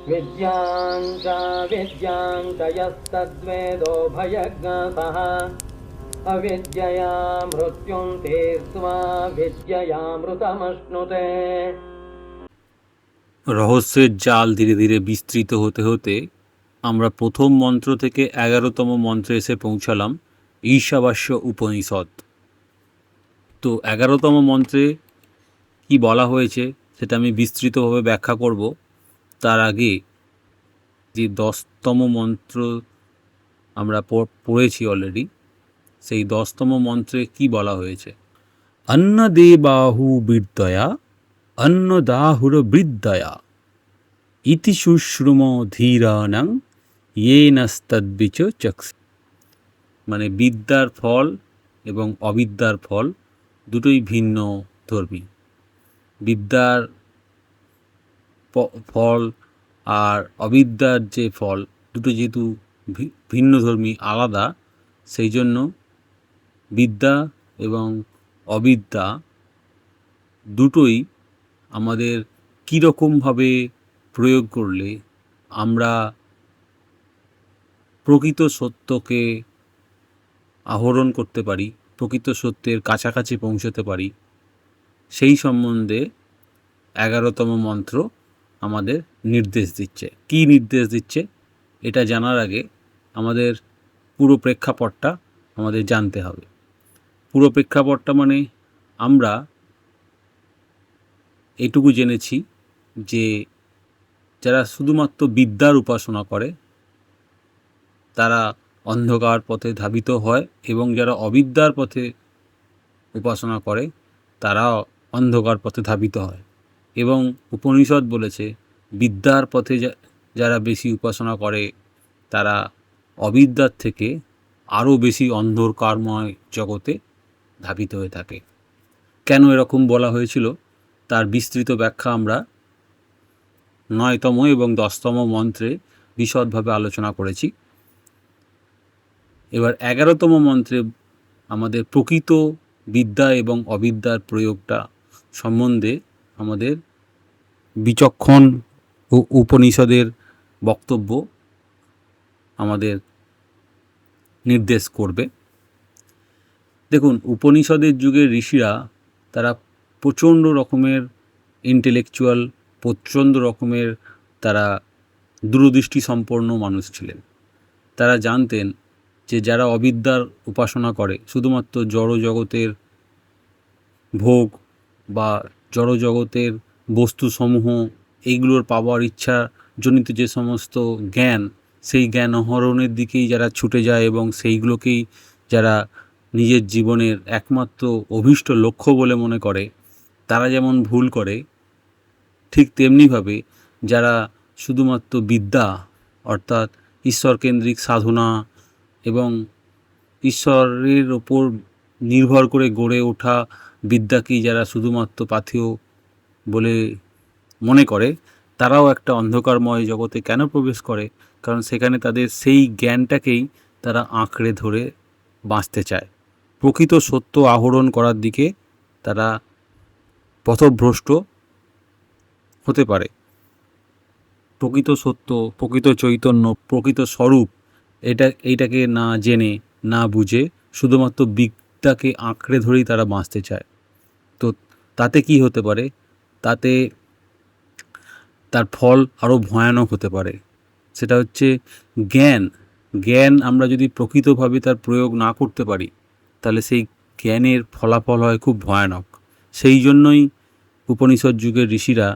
विद्यां च विद्यां च यस्तद्वेदो भयज्ञातः अविद्यया मृत्युं तीर्त्वा विद्ययामृतमश्नुते। রহস্যের জাল ধীরে ধীরে বিস্তৃত হতে হতে আমরা প্রথম মন্ত্র থেকে 11তম মন্ত্রে এসে পৌঁছালাম ঈশাবাস্য উপনিষদ। তো 11তম মন্ত্রে কি বলা হয়েছে সেটা আমি বিস্তৃতভাবে ব্যাখ্যা করব। তার আগে যে 10তম মন্ত্র আমরা পড়েছি অলরেডি, সেই 10তম মন্ত্রে কি বলা হয়েছে? অন্নদেবাহু বিদ্যয়া অন্নদাহুর বিদ্যয়া ইতি শুশ্রুম ধীরানাং ইয়েনস্তদ্বিচ চক্ষ। মানে বিদ্যার ফল এবং অবিদ্যার ফল দুটোই ভিন্ন ধর্মী। বিদ্যার ফল আর অবিদ্যার যে ফল দুটো যেহেতু ভিন্ন ধর্মী, আলাদা, সেই জন্য বিদ্যা এবং অবিদ্যা দুটোই আমাদের কীরকমভাবে প্রয়োগ করলে আমরা প্রকৃত সত্যকে আহরণ করতে পারি, প্রকৃত সত্যের কাছাকাছি পৌঁছতে পারি, সেই সম্বন্ধে 11তম মন্ত্র আমাদের নির্দেশ দিচ্ছে। কি নির্দেশ দিচ্ছে এটা জানার আগে আমাদের পুরো প্রেক্ষাপটটা আমাদের জানতে হবে। পুরো প্রেক্ষাপটটা মানে আমরা এটুকু জেনেছি যে যারা শুধুমাত্র বিদ্যার উপাসনা করে তারা অন্ধকার পথে ধাবিত হয়, এবং যারা অবিদ্যার পথে উপাসনা করে তারা অন্ধকার পথে ধাবিত হয়। এবং উপনিষদ বলেছে বিদ্যার পথে যারা বেশি উপাসনা করে তারা অবিদ্যার থেকে আরও বেশি অন্ধকারময় জগতে ধাবিত হয়ে থাকে। কেন এরকম বলা হয়েছিল তার বিস্তৃত ব্যাখ্যা আমরা 9তম এবং 10তম মন্ত্রে বিশদভাবে আলোচনা করেছি। এবার 11তম মন্ত্রে আমাদের প্রকৃত বিদ্যা এবং অবিদ্যার প্রয়োগটা সম্বন্ধে আমাদের বিচক্ষণ ও উপনিষদের বক্তব্য আমাদের নির্দেশ করবে। দেখুন, উপনিষদের যুগের ঋষিরা তারা প্রচণ্ড রকমের ইন্টেলেকচুয়াল, প্রচণ্ড রকমের তারা দূরদৃষ্টি সম্পন্ন মানুষ ছিলেন। তারা জানতেন যে যারা অবিদ্যার উপাসনা করে, শুধুমাত্র জড় জগতের ভোগ বা জড় জগতের বস্তুসমূহ এইগুলোর পাওয়ার ইচ্ছা জনিত যে সমস্ত জ্ঞান, সেই জ্ঞান আহরণের দিকেই যারা ছুটে যায় এবং সেইগুলোকেই যারা নিজের জীবনের একমাত্র অভীষ্ট লক্ষ্য বলে মনে করে, তারা যেমন ভুল করে, ঠিক তেমনিভাবে যারা শুধুমাত্র বিদ্যা অর্থাৎ ঈশ্বরকেন্দ্রিক সাধনা এবং ঈশ্বরের ওপর নির্ভর করে গড়ে ওঠা বিদ্যাকেই যারা শুধুমাত্র পাথেয় বলে মনে করে, তারাও একটা অন্ধকারময় জগতে কেন প্রবেশ করে? কারণ সেখানে তাদের সেই জ্ঞানটাকেই তারা আঁকড়ে ধরে বাঁচতে চায়। প্রকৃত সত্য আহরণ করার দিকে তারা পথভ্রষ্ট হতে পারে। প্রকৃত সত্য, প্রকৃত চৈতন্য, প্রকৃত স্বরূপ এইটাকে না জেনে না বুঝে শুধুমাত্র বিদ্যাকে আঁকড়ে ধরেই তারা বাঁচতে চায়। তো তাতে কি হতে পারে? তাতে তার ফল আরও ভয়ানক হতে পারে। সেটা হচ্ছে জ্ঞান আমরা যদি প্রকৃতভাবে তার প্রয়োগ না করতে পারি তাহলে সেই জ্ঞানের ফলাফল হয় খুব ভয়ানক। সেই জন্যই উপনিষদ যুগের ঋষিরা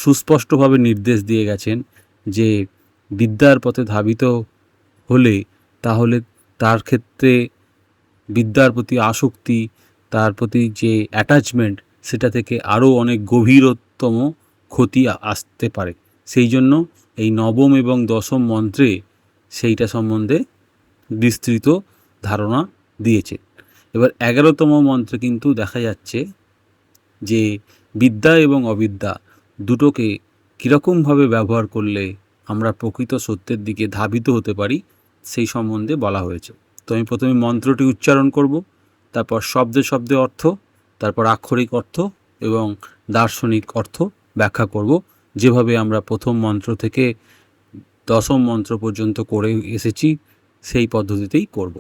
সুস্পষ্টভাবে নির্দেশ দিয়ে গেছেন যে বিদ্যার পথে ধাবিত হলে তাহলে তার ক্ষেত্রে বিদ্যার প্রতি আসক্তি, তার প্রতি যে অ্যাটাচমেন্ট, সেটা থেকে আরও অনেক গভীরতম ক্ষতি আসতে পারে। সেই জন্য এই 9ম এবং 10ম মন্ত্রে সেইটা সম্বন্ধে বিস্তৃত ধারণা দিয়েছে। এবার 11তম মন্ত্রে কিন্তু দেখা যাচ্ছে যে বিদ্যা এবং অবিদ্যা দুটোকে কীরকমভাবে ব্যবহার করলে আমরা প্রকৃত সত্যের দিকে ধাবিত হতে পারি সেই সম্বন্ধে বলা হয়েছে। তো আমি প্রথমে মন্ত্রটি উচ্চারণ করব, তারপর শব্দে শব্দে অর্থ, তারপর আক্ষরিক অর্থ এবং দার্শনিক অর্থ ব্যাখ্যা করব। যেভাবে আমরা প্রথম মন্ত্র থেকে দশম মন্ত্র পর্যন্ত করে এসেছি সেই পদ্ধতিতেই করব।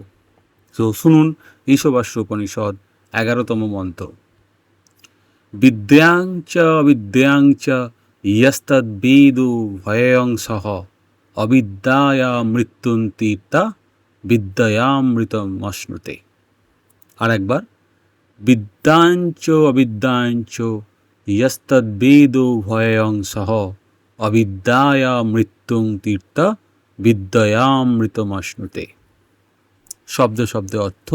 তো শুনুন ঈশবাস্য উপনিষদ 11তম মন্ত্র। বিদ্যাং চ ইয়স্তদ্বেদো ভয়ং সহ অবিদ্যায়া মৃত্যুন্তীর্তা বিদ্যায়ামৃতম অশ্নুতে। আর একবার, বিদ্যাঞ্চ ইয়স্তদ্বেদো ভয়ং সহ অবিদ্যায়া মৃত্যুং তীর্থা বিদ্যায়ামৃতম অশ্নুতে। শব্দ শব্দের অর্থ।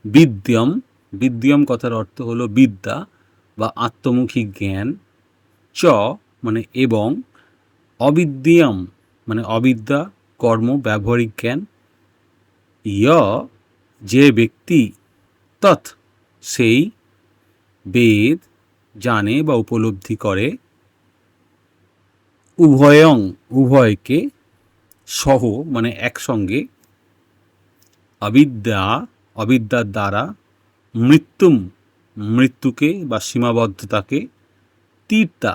বিদ্যম, বিদ্যম কথার অর্থ হলো বিদ্যা বা আত্মমুখী জ্ঞান। চ মানে এবং, অবিদ্যম মানে অবিদ্যা, কর্ম, ব্যবহারিক জ্ঞান। ইয় যে ব্যক্তি, তৎ সেই, বেদ জানে বা উপলব্ধি করে, উভয়ং উভয়কে, সহ মানে একসঙ্গে, অবিদ্যা অবিদ্যার দ্বারা, মৃত্যুম মৃত্যুকে বা সীমাবদ্ধতাকে, তীর্থা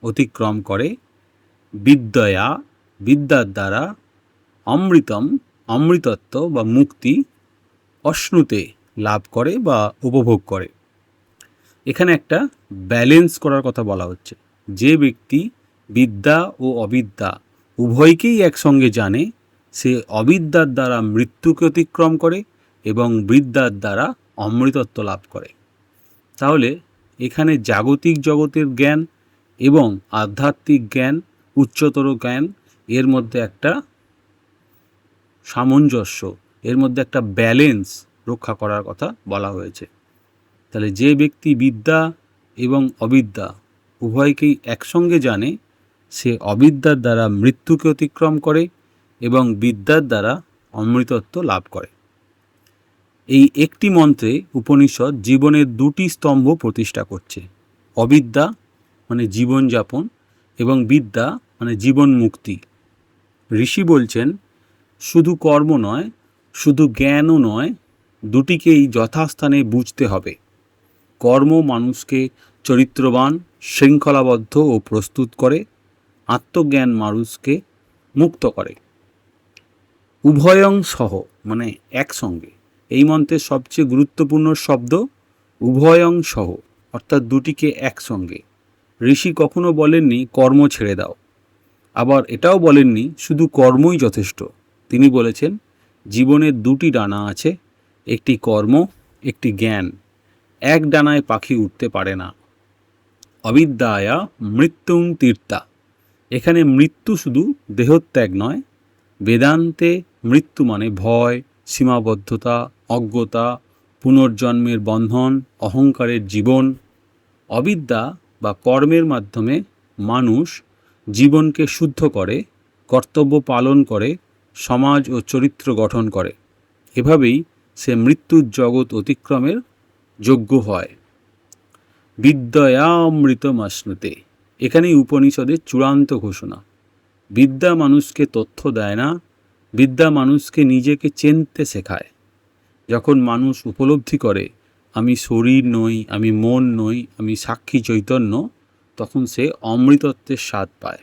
অতিক্রম করে, বিদ্যয়া বিদ্যার দ্বারা, অমৃতম অমৃতত্ব বা মুক্তি, অশ্নুতে লাভ করে বা উপভোগ করে। এখানে একটা ব্যালেন্স করার কথা বলা হচ্ছে। যে ব্যক্তি বিদ্যা ও অবিদ্যা উভয়কেই একসঙ্গে জানে, সে অবিদ্যার দ্বারা মৃত্যুকে অতিক্রম করে এবং বিদ্যার দ্বারা অমৃতত্ব লাভ করে। তাহলে এখানে জাগতিক জগতের জ্ঞান এবং আধ্যাত্মিক জ্ঞান, উচ্চতর জ্ঞান, এর মধ্যে একটা সামঞ্জস্য, এর মধ্যে একটা ব্যালেন্স রক্ষা করার কথা বলা হয়েছে। তাহলে যে ব্যক্তি বিদ্যা এবং অবিদ্যা উভয়কেই একসঙ্গে জানে, সে অবিদ্যার দ্বারা মৃত্যুকে অতিক্রম করে এবং বিদ্যার দ্বারা অমৃতত্ব লাভ করে। এই একটি মন্ত্রে উপনিষদ জীবনের দুটি স্তম্ভ প্রতিষ্ঠা করছে। অবিদ্যা মানে জীবনযাপন এবং বিদ্যা মানে জীবন মুক্তি। ঋষি বলছেন, শুধু কর্ম নয়, শুধু জ্ঞানও নয়, দুটিকেই যথাস্থানে বুঝতে হবে। কর্ম মানুষকে চরিত্রবান, শৃঙ্খলাবদ্ধ ও প্রস্তুত করে, আত্মজ্ঞান মানুষকে মুক্ত করে। উভয়ং সহ মানে একসঙ্গে। এই মন্ত্রের সবচেয়ে গুরুত্বপূর্ণ শব্দ উভয়ং সহ, অর্থাৎ দুটিকে একসঙ্গে। ঋষি কখনো বলেননি কর্ম ছেড়ে দাও, আবার এটাও বলেননি শুধু কর্মই যথেষ্ট। তিনি বলেছেন জীবনের দুটি ডানা আছে, একটি কর্ম, একটি জ্ঞান। এক ডানায় পাখি উঠতে পারে না। অবিদ্যায়া মৃত্যুং তীর্থা। এখানে মৃত্যু শুধু দেহত্যাগ নয়, বেদান্তে মৃত্যু মানে ভয়, সীমাবদ্ধতা, অজ্ঞতা, পুনর্জন্মের বন্ধন, অহংকারের জীবন। অবিদ্যা বা কর্মের মাধ্যমে মানুষ জীবনকে শুদ্ধ করে, কর্তব্য পালন করে, সমাজ ও চরিত্র গঠন করে। এভাবেই সে মৃত্যুর জগৎ অতিক্রমের যোগ্য হয়। বিদ্যায়ামৃতমাশ্নুতে, এখানেই উপনিষদের চূড়ান্ত ঘোষণা। বিদ্যা মানুষকে তথ্য দেয় না, বিদ্যা মানুষকে নিজেকে চিনতে শেখায়। যখন মানুষ উপলব্ধি করে আমি শরীর নই, আমি মন নই, আমি সাক্ষী চৈতন্য, তখন সে অমৃতত্বের স্বাদ পায়।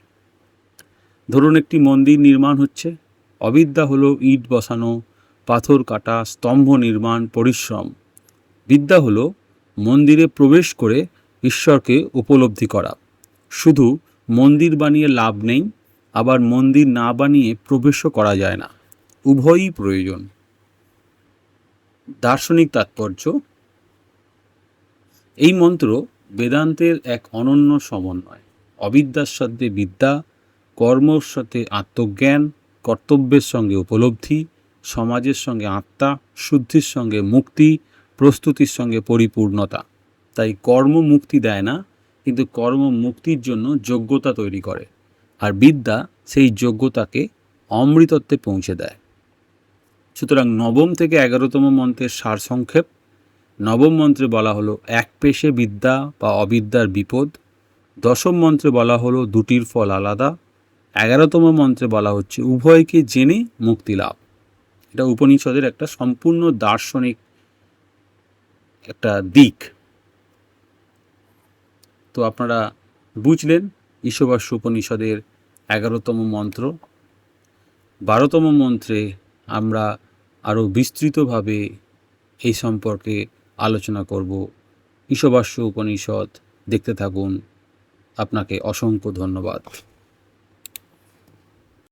ধরুন একটি মন্দির নির্মাণ হচ্ছে। অবিদ্যা হলো ইট বসানো, পাথর কাটা, স্তম্ভ নির্মাণ, পরিশ্রম। বিদ্যা হলো মন্দিরে প্রবেশ করে ঈশ্বরকে উপলব্ধি করা। শুধু মন্দির বানিয়ে লাভ নেই, আবার মন্দির না বানিয়ে প্রবেশও করা যায় না। উভয়ই প্রয়োজন। দার্শনিক তাৎপর্য। এই মন্ত্র বেদান্তের এক অনন্য সমন্বয়। অবিদ্যার সাথে বিদ্যা, কর্মর সাথে আত্মজ্ঞান, কর্তব্যের সঙ্গে উপলব্ধি, সমাজের সঙ্গে আত্মা, শুদ্ধির সঙ্গে মুক্তি, প্রস্তুতির সঙ্গে পরিপূর্ণতা। তাই কর্ম মুক্তি দেয় না, কিন্তু কর্ম মুক্তির জন্য যোগ্যতা তৈরি করে। আর বিদ্যা সেই যোগ্যতাকে অমৃতত্বে পৌঁছে দেয়। সুতরাং নবম থেকে 11তম মন্ত্রের সারসংক্ষেপ। নবম মন্ত্রে বলা হলো এক পেশে বিদ্যা বা অবিদ্যার বিপদ। দশম মন্ত্রে বলা হলো দুটির ফল আলাদা। 11তম মন্ত্রে বলা হচ্ছে উভয়কে জেনে মুক্তি লাভ। এটা উপনিষদের একটা সম্পূর্ণ দার্শনিক একটা দিক। তো আপনারা বুঝলেন ঈশবাস্য উপনিষদের 11তম মন্ত্র। 12তম মন্ত্রে আমরা আরও বিস্তৃতভাবে এই সম্পর্কে আলোচনা করব। ঈশবাস্য উপনিষদ দেখতে থাকুন। আপনাকে অসংখ্য ধন্যবাদ।